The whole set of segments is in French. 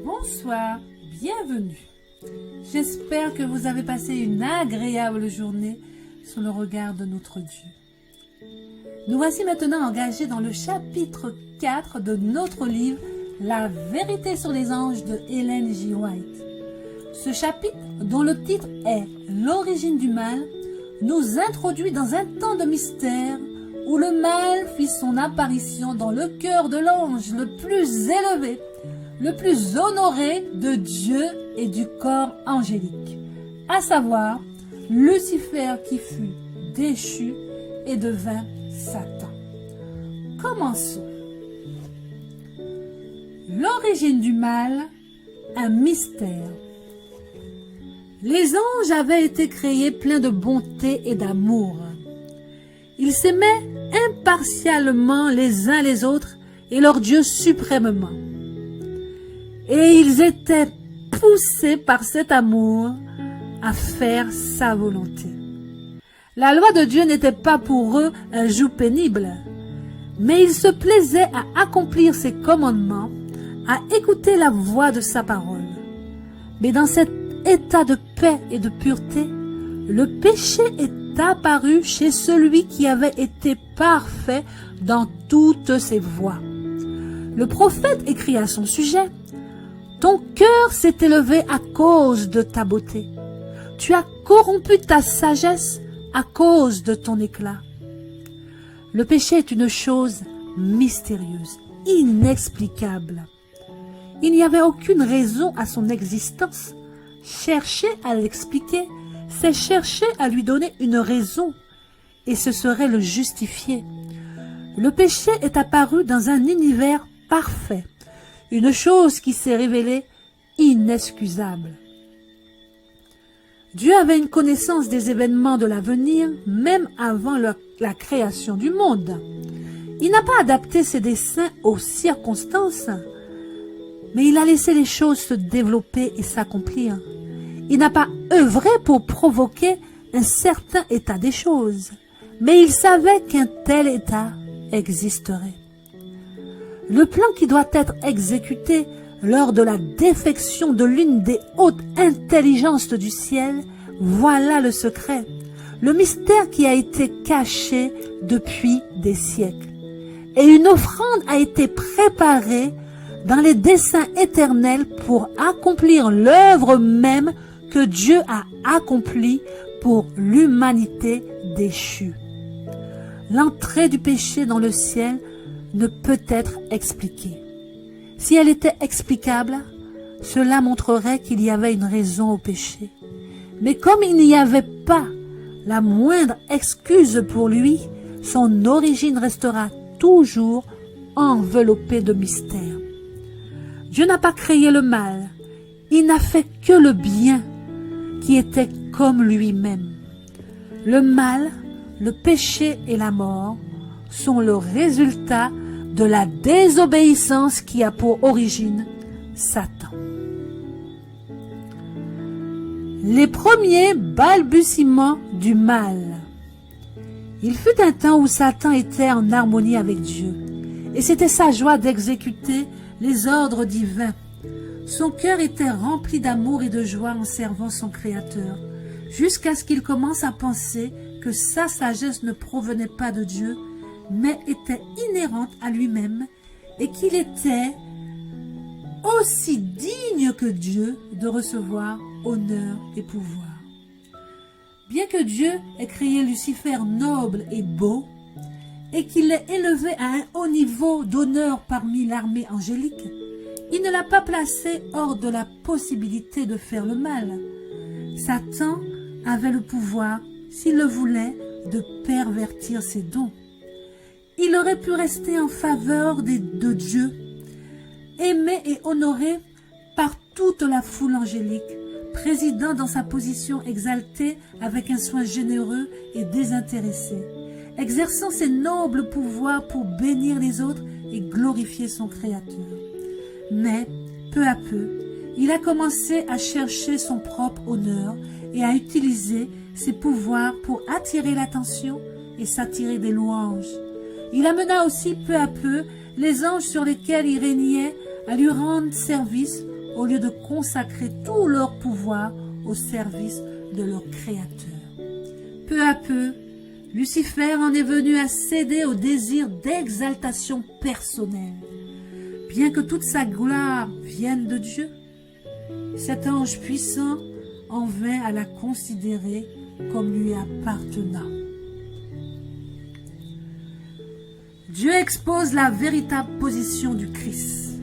Bonsoir, bienvenue. J'espère que vous avez passé une agréable journée sous le regard de notre Dieu. Nous voici maintenant engagés dans le chapitre 4 de notre livre « La vérité sur les anges » de Ellen G. White. Ce chapitre, dont le titre est « L'origine du mal », nous introduit dans un temps de mystère où le mal fit son apparition dans le cœur de l'ange le plus élevé, le plus honoré de Dieu et du corps angélique, à savoir Lucifer qui fut déchu et devint Satan. Commençons. L'origine du mal, un mystère. Les anges avaient été créés pleins de bonté et d'amour. Ils s'aimaient impartialement les uns les autres et leur Dieu suprêmement. Et ils étaient poussés par cet amour à faire sa volonté. La loi de Dieu n'était pas pour eux un joug pénible, mais ils se plaisaient à accomplir ses commandements, à écouter la voix de sa parole. Mais dans cet état de paix et de pureté, le péché est apparu chez celui qui avait été parfait dans toutes ses voies. Le prophète écrit à son sujet: « Ton cœur s'est élevé à cause de ta beauté. Tu as corrompu ta sagesse à cause de ton éclat. » Le péché est une chose mystérieuse, inexplicable. Il n'y avait aucune raison à son existence. Chercher à l'expliquer, c'est chercher à lui donner une raison, et ce serait le justifier. Le péché est apparu dans un univers parfait, une chose qui s'est révélée inexcusable. Dieu avait une connaissance des événements de l'avenir, même avant la création du monde. Il n'a pas adapté ses desseins aux circonstances, mais il a laissé les choses se développer et s'accomplir. Il n'a pas œuvré pour provoquer un certain état des choses, mais il savait qu'un tel état existerait. Le plan qui doit être exécuté lors de la défection de l'une des hautes intelligences du ciel, voilà le secret, le mystère qui a été caché depuis des siècles. Et une offrande a été préparée dans les desseins éternels pour accomplir l'œuvre même que Dieu a accomplie pour l'humanité déchue. L'entrée du péché dans le ciel ne peut être expliquée. Si elle était explicable, cela montrerait qu'il y avait une raison au péché. Mais comme il n'y avait pas la moindre excuse pour lui, son origine restera toujours enveloppée de mystère. Dieu n'a pas créé le mal, il n'a fait que le bien qui était comme lui-même. Le mal, le péché et la mort sont le résultat de la désobéissance qui a pour origine Satan. Les premiers balbutiements du mal. Il fut un temps où Satan était en harmonie avec Dieu, et c'était sa joie d'exécuter les ordres divins. Son cœur était rempli d'amour et de joie en servant son Créateur, jusqu'à ce qu'il commence à penser que sa sagesse ne provenait pas de Dieu, mais était inhérente à lui-même, et qu'il était aussi digne que Dieu de recevoir honneur et pouvoir. Bien que Dieu ait créé Lucifer noble et beau, et qu'il l'ait élevé à un haut niveau d'honneur parmi l'armée angélique, il ne l'a pas placé hors de la possibilité de faire le mal. Satan avait le pouvoir, s'il le voulait, de pervertir ses dons. Il aurait pu rester en faveur de Dieu, aimé et honoré par toute la foule angélique, présidant dans sa position exaltée avec un soin généreux et désintéressé, exerçant ses nobles pouvoirs pour bénir les autres et glorifier son Créateur. Mais, peu à peu, il a commencé à chercher son propre honneur et à utiliser ses pouvoirs pour attirer l'attention et s'attirer des louanges. Il amena aussi peu à peu les anges sur lesquels il régnait à lui rendre service au lieu de consacrer tout leur pouvoir au service de leur Créateur. Peu à peu, Lucifer en est venu à céder au désir d'exaltation personnelle. Bien que toute sa gloire vienne de Dieu, cet ange puissant en vint à la considérer comme lui appartenant. Dieu expose la véritable position du Christ.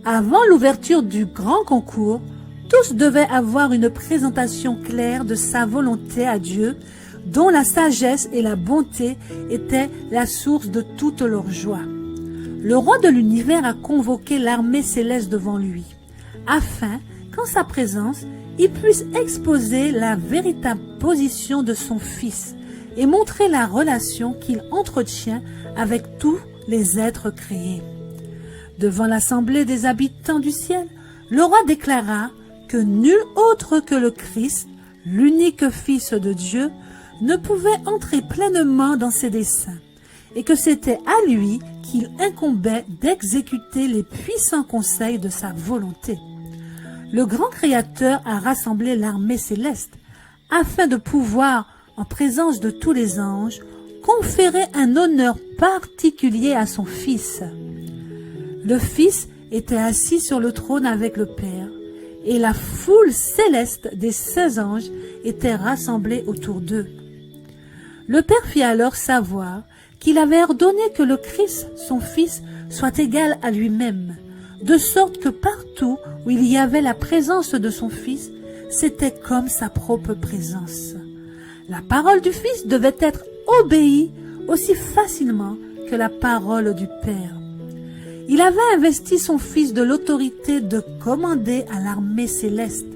Avant l'ouverture du grand concours, tous devaient avoir une présentation claire de sa volonté à Dieu, dont la sagesse et la bonté étaient la source de toute leur joie. Le roi de l'univers a convoqué l'armée céleste devant lui, afin qu'en sa présence, il puisse exposer la véritable position de son Fils et montrer la relation qu'il entretient avec tous les êtres créés. Devant l'assemblée des habitants du ciel, le roi déclara que nul autre que le Christ, l'unique Fils de Dieu, ne pouvait entrer pleinement dans ses desseins, et que c'était à lui qu'il incombait d'exécuter les puissants conseils de sa volonté. Le grand Créateur a rassemblé l'armée céleste, afin de pouvoir, en présence de tous les anges, conférer un honneur particulier à son Fils. Le Fils était assis sur le trône avec le Père, et la foule céleste des 16 anges était rassemblée autour d'eux. Le Père fit alors savoir qu'il avait ordonné que le Christ, son Fils, soit égal à lui-même, de sorte que partout où il y avait la présence de son Fils, c'était comme sa propre présence. La parole du Fils devait être obéie aussi facilement que la parole du Père. Il avait investi son Fils de l'autorité de commander à l'armée céleste.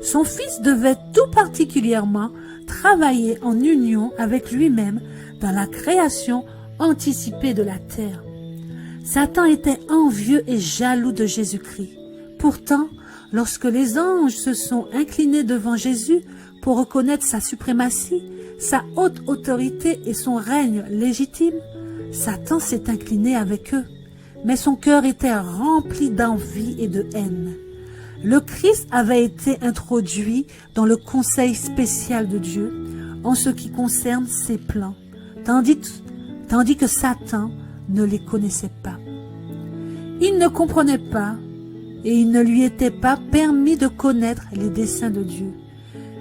Son Fils devait tout particulièrement travailler en union avec lui-même dans la création anticipée de la terre. Satan était envieux et jaloux de Jésus-Christ. Pourtant, lorsque les anges se sont inclinés devant Jésus pour reconnaître sa suprématie, sa haute autorité et son règne légitime, Satan s'est incliné avec eux. Mais son cœur était rempli d'envie et de haine. Le Christ avait été introduit dans le conseil spécial de Dieu en ce qui concerne ses plans, tandis que Satan ne les connaissait pas. Il ne comprenait pas et il ne lui était pas permis de connaître les desseins de Dieu.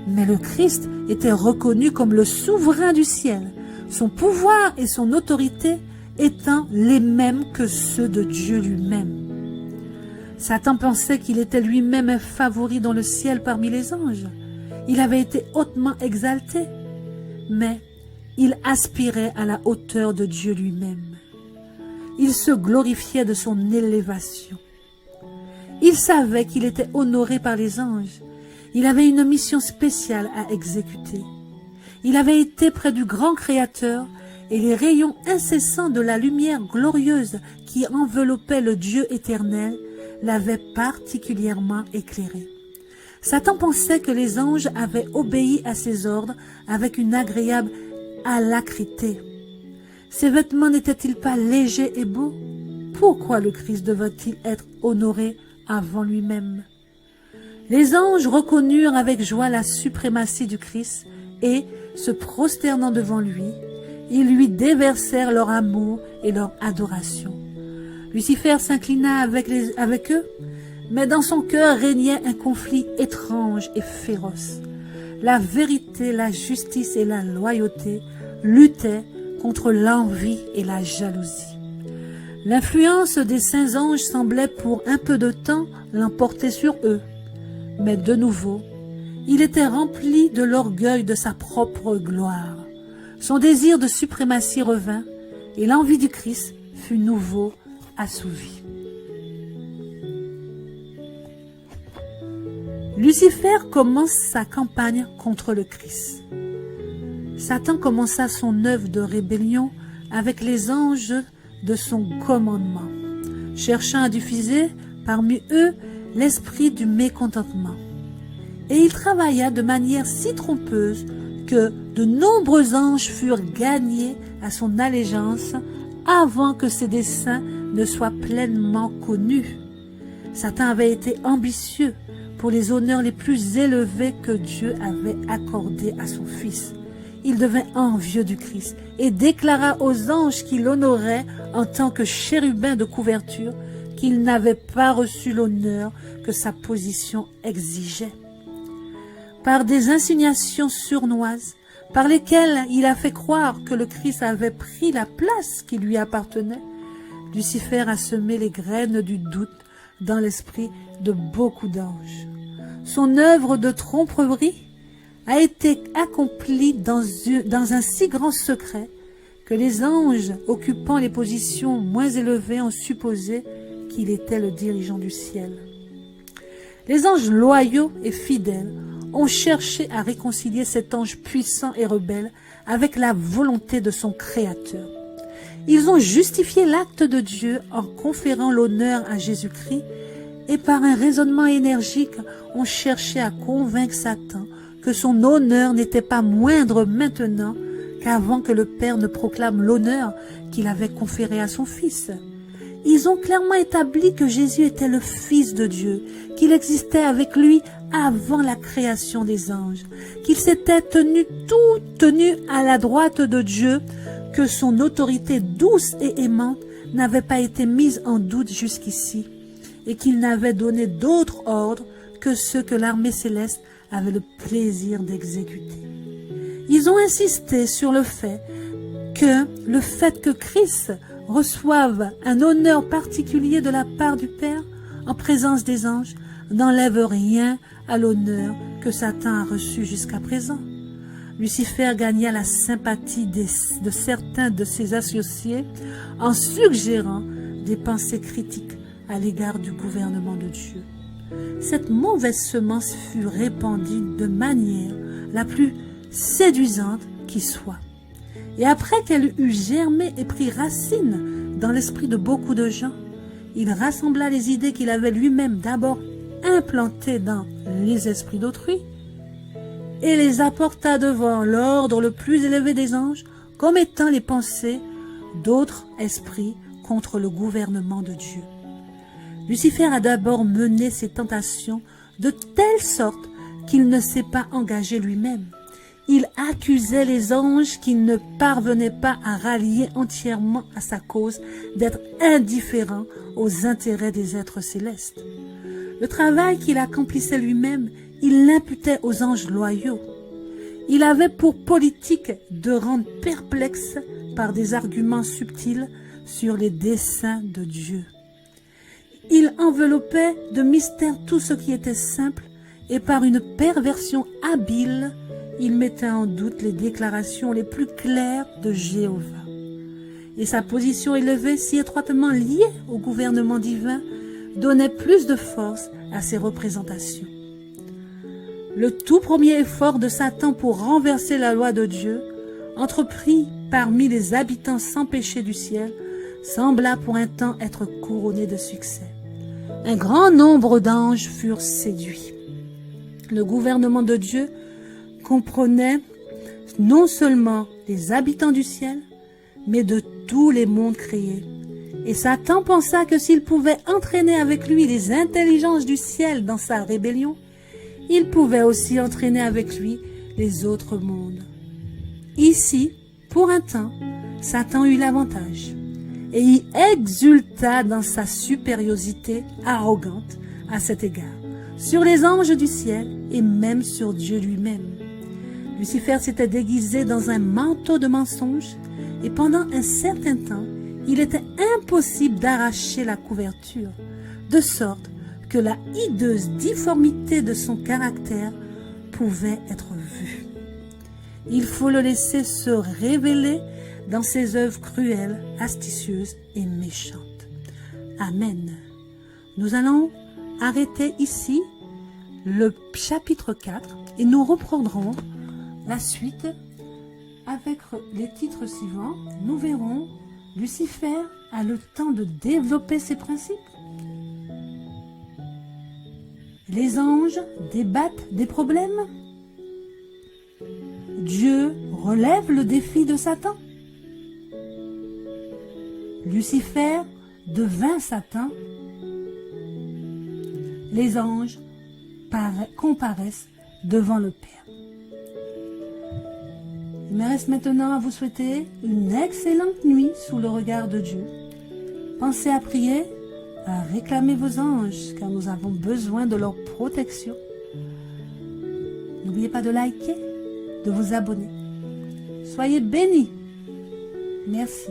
Mais le Christ était reconnu comme le souverain du ciel, son pouvoir et son autorité étant les mêmes que ceux de Dieu lui-même. Satan pensait qu'il était lui-même un favori dans le ciel parmi les anges. Il avait été hautement exalté, mais il aspirait à la hauteur de Dieu lui-même. Il se glorifiait de son élévation. Il savait qu'il était honoré par les anges. Il avait une mission spéciale à exécuter. Il avait été près du grand Créateur et les rayons incessants de la lumière glorieuse qui enveloppait le Dieu éternel l'avaient particulièrement éclairé. Satan pensait que les anges avaient obéi à ses ordres avec une agréable alacrité. Ses vêtements n'étaient-ils pas légers et beaux? Pourquoi le Christ devait-il être honoré avant lui-même? Les anges reconnurent avec joie la suprématie du Christ et, se prosternant devant lui, ils lui déversèrent leur amour et leur adoration. Lucifer s'inclina avec eux, mais dans son cœur régnait un conflit étrange et féroce. La vérité, la justice et la loyauté luttaient contre l'envie et la jalousie. L'influence des saints anges semblait pour un peu de temps l'emporter sur eux, mais de nouveau, il était rempli de l'orgueil de sa propre gloire. Son désir de suprématie revint et l'envie du Christ fut nouveau assouvi. Lucifer commence sa campagne contre le Christ. Satan commença son œuvre de rébellion avec les anges de son commandement, cherchant à diffuser parmi eux l'esprit du mécontentement. Et il travailla de manière si trompeuse que de nombreux anges furent gagnés à son allégeance avant que ses desseins ne soit pleinement connu. Satan avait été ambitieux pour les honneurs les plus élevés que Dieu avait accordés à son Fils. Il devint envieux du Christ et déclara aux anges qui l'honoraient en tant que chérubin de couverture qu'il n'avait pas reçu l'honneur que sa position exigeait. Par des insinuations sournoises, par lesquelles il a fait croire que le Christ avait pris la place qui lui appartenait, Lucifer a semé les graines du doute dans l'esprit de beaucoup d'anges. Son œuvre de tromperie a été accomplie dans un si grand secret que les anges occupant les positions moins élevées ont supposé qu'il était le dirigeant du ciel. Les anges loyaux et fidèles ont cherché à réconcilier cet ange puissant et rebelle avec la volonté de son Créateur. Ils ont justifié l'acte de Dieu en conférant l'honneur à Jésus-Christ et par un raisonnement énergique ont cherché à convaincre Satan que son honneur n'était pas moindre maintenant qu'avant que le Père ne proclame l'honneur qu'il avait conféré à son Fils. Ils ont clairement établi que Jésus était le Fils de Dieu, qu'il existait avec lui avant la création des anges, qu'il s'était tenu à la droite de Dieu, que son autorité douce et aimante n'avait pas été mise en doute jusqu'ici, et qu'il n'avait donné d'autres ordres que ceux que l'armée céleste avait le plaisir d'exécuter. Ils ont insisté sur le fait que Christ reçoive un honneur particulier de la part du Père en présence des anges n'enlève rien à l'honneur que Satan a reçu jusqu'à présent. Lucifer gagna la sympathie de certains de ses associés en suggérant des pensées critiques à l'égard du gouvernement de Dieu. Cette mauvaise semence fut répandue de manière la plus séduisante qui soit. Et après qu'elle eut germé et pris racine dans l'esprit de beaucoup de gens, il rassembla les idées qu'il avait lui-même d'abord implantées dans les esprits d'autrui et les apporta devant l'ordre le plus élevé des anges comme étant les pensées d'autres esprits contre le gouvernement de Dieu. Lucifer a d'abord mené ses tentations de telle sorte qu'il ne s'est pas engagé lui-même. Il accusait les anges qui ne parvenaient pas à rallier entièrement à sa cause d'être indifférents aux intérêts des êtres célestes. Le travail qu'il accomplissait lui-même, il l'imputait aux anges loyaux. Il avait pour politique de rendre perplexe par des arguments subtils sur les desseins de Dieu. Il enveloppait de mystère tout ce qui était simple et par une perversion habile, il mettait en doute les déclarations les plus claires de Jéhovah. Et sa position élevée, si étroitement liée au gouvernement divin, donnait plus de force à ses représentations. Le tout premier effort de Satan pour renverser la loi de Dieu, entrepris parmi les habitants sans péché du ciel, sembla pour un temps être couronné de succès. Un grand nombre d'anges furent séduits. Le gouvernement de Dieu comprenait non seulement les habitants du ciel, mais de tous les mondes créés. Et Satan pensa que s'il pouvait entraîner avec lui les intelligences du ciel dans sa rébellion, il pouvait aussi entraîner avec lui les autres mondes. Ici, pour un temps, Satan eut l'avantage et y exulta dans sa supériorité arrogante à cet égard, sur les anges du ciel et même sur Dieu lui-même. Lucifer s'était déguisé dans un manteau de mensonges et pendant un certain temps, il était impossible d'arracher la couverture, de sorte que la hideuse difformité de son caractère pouvait être vue. Il faut le laisser se révéler dans ses œuvres cruelles, astucieuses et méchantes. Amen. Nous allons arrêter ici le chapitre 4 et nous reprendrons la suite avec les titres suivants. Nous verrons Lucifer a le temps de développer ses principes. Les anges débattent des problèmes. Dieu relève le défi de Satan. Lucifer devint Satan, les anges comparaissent devant le Père. Il me reste maintenant à vous souhaiter une excellente nuit sous le regard de Dieu. Pensez à prier, à réclamer vos anges, car nous avons besoin de leur protection. N'oubliez pas de liker, de vous abonner. Soyez bénis. Merci.